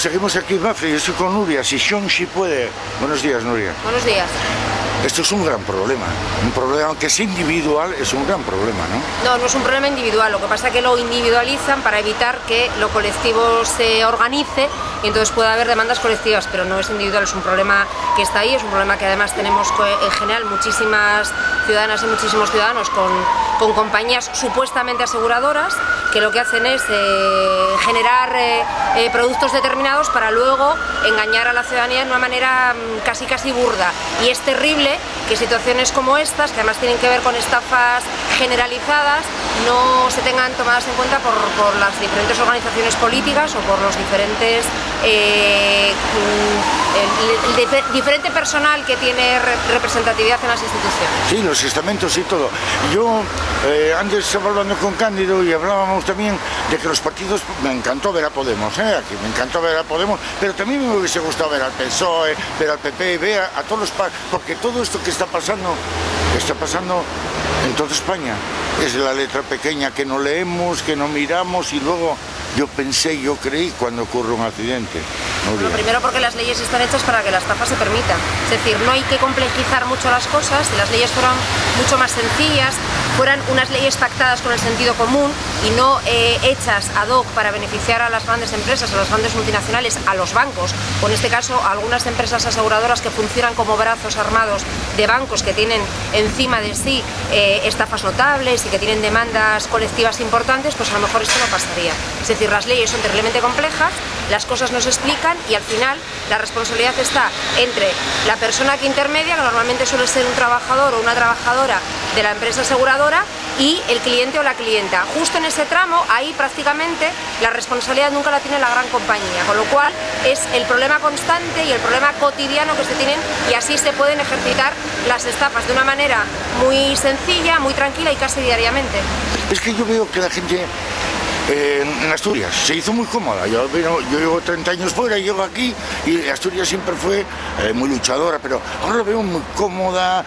seguimos aquí, Mafre, yo estoy con Nuria, si Sean sí puede. Buenos días, Nuria. Buenos días. Esto es un gran problema, aunque es individual, es un gran problema, ¿no? No, no es un problema individual, lo que pasa es que lo individualizan para evitar que lo colectivo se organice y entonces pueda haber demandas colectivas, pero no es individual, es un problema que está ahí, es un problema que además tenemos en general muchísimas ciudadanas y muchísimos ciudadanos con compañías supuestamente aseguradoras que lo que hacen es generar productos determinados para luego engañar a la ciudadanía de una manera casi burda, y es terrible que situaciones como estas, que además tienen que ver con estafas generalizadas, no se tengan tomadas en cuenta por las diferentes organizaciones políticas o por los diferentes diferente personal que tiene representatividad en las instituciones. Sí, los estamentos y todo. Yo antes estaba hablando con Cándido y hablábamos también de que los partidos, me encantó ver a Podemos, aquí me encantó ver a Podemos, pero también me hubiese gustado ver al PSOE, ver al PP, ver a todos los partidos, porque todo esto que está pasando en toda España. Es la letra pequeña que no leemos, que no miramos, y luego yo creí cuando ocurre un accidente. Bueno, primero porque las leyes están hechas para que la estafa se permita. Es decir, no hay que complejizar mucho las cosas. Si las leyes fueran mucho más sencillas, fueran unas leyes pactadas con el sentido común y no hechas ad hoc para beneficiar a las grandes empresas, a las grandes multinacionales, a los bancos, o en este caso a algunas empresas aseguradoras que funcionan como brazos armados de bancos que tienen encima de sí estafas notables y que tienen demandas colectivas importantes, pues a lo mejor esto no pasaría. Es decir, las leyes son terriblemente complejas, las cosas no se explican y al final la responsabilidad está entre la persona que intermedia, que normalmente suele ser un trabajador o una trabajadora de la empresa aseguradora, y el cliente o la clienta. Justo en ese tramo, ahí prácticamente la responsabilidad nunca la tiene la gran compañía, con lo cual es el problema constante y el problema cotidiano que se tienen, y así se pueden ejercitar las estafas de una manera muy sencilla, muy tranquila y casi diariamente. Es que yo veo que la gente en Asturias se hizo muy cómoda. Yo llevo 30 años fuera y llego aquí y Asturias siempre fue muy luchadora, pero ahora la veo muy cómoda.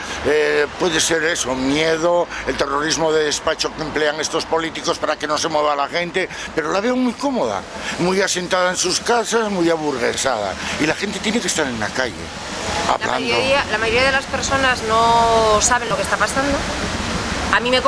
Puede ser eso, miedo, el terrorismo de despacho que emplean estos políticos para que no se mueva la gente, pero la veo muy cómoda, muy asentada en sus casas, muy aburguesada, y la gente tiene que estar en la calle hablando. La mayoría de las personas no saben lo que está pasando. A mí nos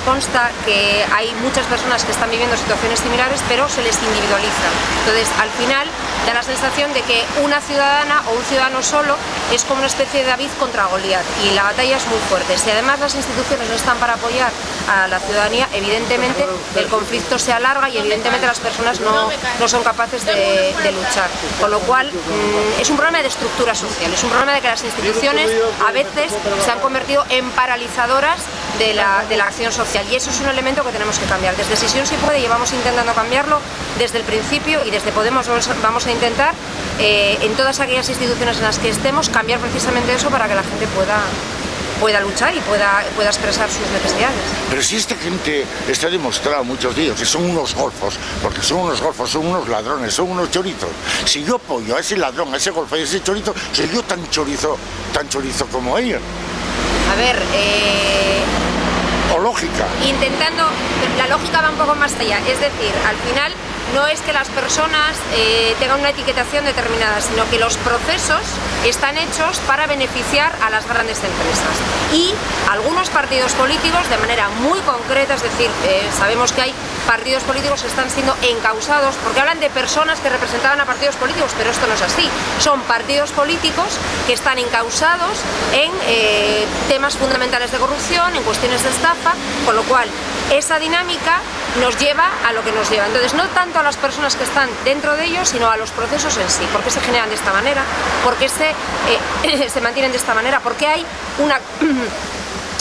consta que hay muchas personas que están viviendo situaciones similares, pero se les individualiza. Entonces, al final, da la sensación de que una ciudadana o un ciudadano solo es como una especie de David contra Goliat, y la batalla es muy fuerte. Si además las instituciones no están para apoyar a la ciudadanía, evidentemente el conflicto se alarga y evidentemente las personas no son capaces de luchar. Con lo cual, es un problema de estructura social, es un problema de que las instituciones a veces se han convertido en paralizadoras de la acción social, y eso es un elemento que tenemos que cambiar. Desde Sesión Sí Puede llevamos intentando cambiarlo desde el principio, y desde Podemos vamos a intentar en todas aquellas instituciones en las que estemos cambiar precisamente eso para que la gente pueda luchar y pueda expresar sus necesidades. Pero si esta gente está demostrado muchos días que son unos golfos, porque son unos golfos, son unos ladrones, son unos chorizos. Si yo apoyo a ese ladrón, a ese golfo y a ese chorizo, soy yo tan chorizo como ellos. A ver, o lógica. La lógica va un poco más allá, es decir, al final no es que las personas tengan una etiquetación determinada, sino que los procesos están hechos para beneficiar a las grandes empresas. Y algunos partidos políticos, de manera muy concreta, es decir, sabemos que hay partidos políticos que están siendo encausados, porque hablan de personas que representaban a partidos políticos, pero esto no es así. Son partidos políticos que están encausados en temas fundamentales de corrupción, en cuestiones de estafa, con lo cual esa dinámica nos lleva a lo que nos lleva. Entonces, no tanto a las personas que están dentro de ellos, sino a los procesos en sí. ¿Por qué se generan de esta manera? ¿Por qué se mantienen de esta manera? ¿Por qué hay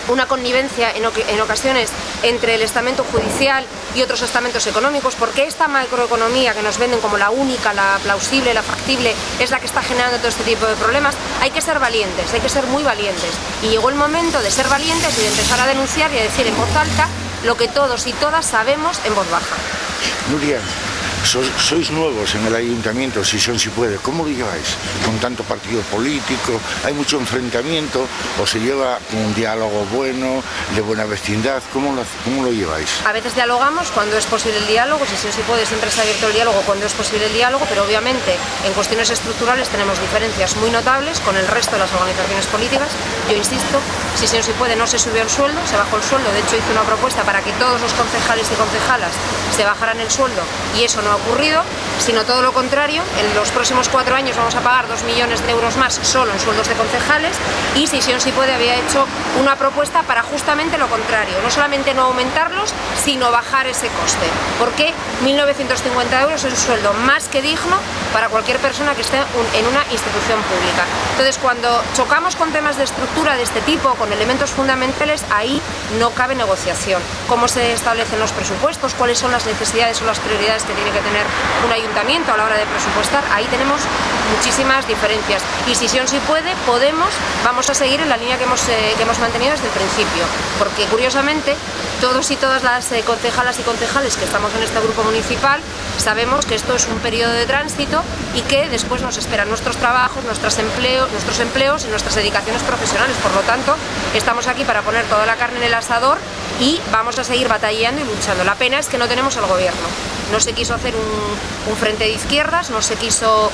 una connivencia en ocasiones entre el estamento judicial y otros estamentos económicos? ¿Por qué esta macroeconomía que nos venden como la única, la plausible, la factible, es la que está generando todo este tipo de problemas? Hay que ser valientes, hay que ser muy valientes. Y llegó el momento de ser valientes y de empezar a denunciar y a decir en voz alta lo que todos y todas sabemos en voz baja. Nuria, Sois nuevos en el ayuntamiento, si puede. ¿Cómo lo lleváis? Con tanto partido político, hay mucho enfrentamiento, o se lleva un diálogo bueno, de buena vecindad. ¿Cómo lo lleváis? A veces dialogamos cuando es posible el diálogo, si puede, siempre está abierto el diálogo cuando es posible el diálogo, pero obviamente en cuestiones estructurales tenemos diferencias muy notables con el resto de las organizaciones políticas. Yo insisto, si puede, no se subió el sueldo, se bajó el sueldo. De hecho, hice una propuesta para que todos los concejales y concejalas se bajaran el sueldo y eso no ha ocurrido, sino todo lo contrario. En los próximos 4 años vamos a pagar 2 millones de euros más solo en sueldos de concejales, y si puede había hecho una propuesta para justamente lo contrario, no solamente no aumentarlos, sino bajar ese coste, porque 1.950 euros es un sueldo más que digno para cualquier persona que esté en una institución pública. Entonces, cuando chocamos con temas de estructura de este tipo, con elementos fundamentales, ahí no cabe negociación. ¿Cómo se establecen los presupuestos? ¿Cuáles son las necesidades o las prioridades que tiene que tener un ayuntamiento a la hora de presupuestar? Ahí tenemos muchísimas diferencias, y si puede, vamos a seguir en la línea que hemos mantenido desde el principio, porque curiosamente todos y todas las concejalas y concejales que estamos en este grupo municipal sabemos que esto es un periodo de tránsito y que después nos esperan nuestros trabajos, nuestros empleos y nuestras dedicaciones profesionales. Por lo tanto, estamos aquí para poner toda la carne en el asador y vamos a seguir batallando y luchando. La pena es que no tenemos el gobierno. No se quiso hacer un frente de izquierdas, no se quiso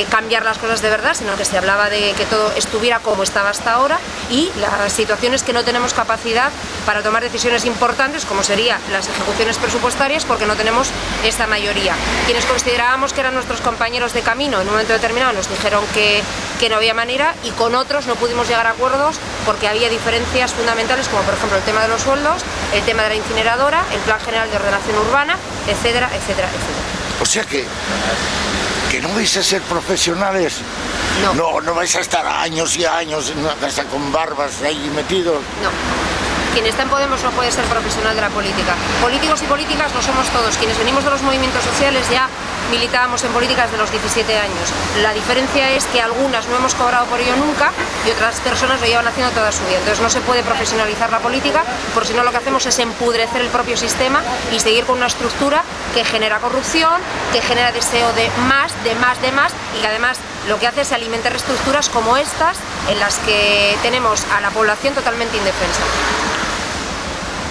cambiar las cosas de verdad, sino que se hablaba de que todo estuviera como estaba hasta ahora, y la situación es que no tenemos capacidad para tomar decisiones importantes como serían las ejecuciones presupuestarias, porque no tenemos esa mayoría. Quienes considerábamos que eran nuestros compañeros de camino en un momento determinado nos dijeron que no había manera, y con otros no pudimos llegar a acuerdos porque había diferencias fundamentales, como por ejemplo el tema de los sueldos, el tema de la incineradora, el plan general de ordenación urbana, etcétera, etcétera, etcétera. O sea que no vais a ser profesionales. No vais a estar años y años en una casa con barbas ahí metidos. No. Quien está en Podemos no puede ser profesional de la política. Políticos y políticas lo somos todos. Quienes venimos de los movimientos sociales ya militábamos en política desde los 17 años. La diferencia es que algunas no hemos cobrado por ello nunca y otras personas lo llevan haciendo toda su vida. Entonces no se puede profesionalizar la política, porque si no lo que hacemos es empudrecer el propio sistema y seguir con una estructura que genera corrupción, que genera deseo de más, y que además lo que hace es alimentar estructuras como estas, en las que tenemos a la población totalmente indefensa.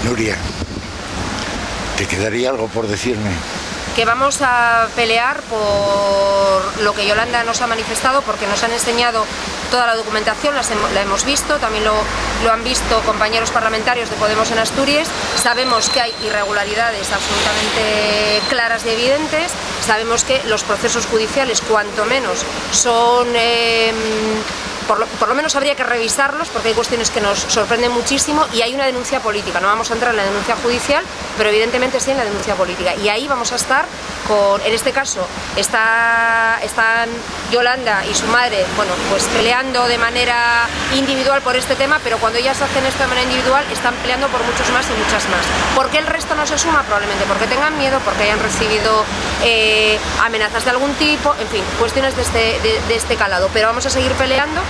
Nuria, ¿te quedaría algo por decirme? Que vamos a pelear por lo que Yolanda nos ha manifestado, porque nos han enseñado toda la documentación, la hemos visto, también lo han visto compañeros parlamentarios de Podemos en Asturias. Sabemos que hay irregularidades absolutamente claras y evidentes, sabemos que los procesos judiciales, cuanto menos, son... Por lo menos habría que revisarlos, porque hay cuestiones que nos sorprenden muchísimo, y hay una denuncia política. No vamos a entrar en la denuncia judicial, pero evidentemente sí en la denuncia política. Y ahí vamos a estar en este caso, están Yolanda y su madre, bueno, pues peleando de manera individual por este tema, pero cuando ellas hacen esto de manera individual, están peleando por muchos más y muchas más. ¿Por qué el resto no se suma? Probablemente porque tengan miedo, porque hayan recibido amenazas de algún tipo, en fin, cuestiones de este calado. Pero vamos a seguir peleando.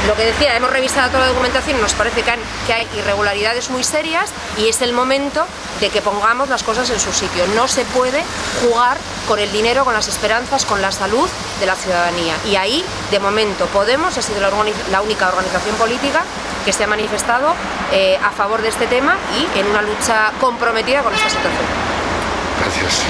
Lo que decía, hemos revisado toda la documentación y nos parece que hay irregularidades muy serias, y es el momento de que pongamos las cosas en su sitio. No se puede jugar con el dinero, con las esperanzas, con la salud de la ciudadanía. Y ahí, de momento, Podemos ha sido la única organización política que se ha manifestado a favor de este tema y en una lucha comprometida con esta situación. Gracias.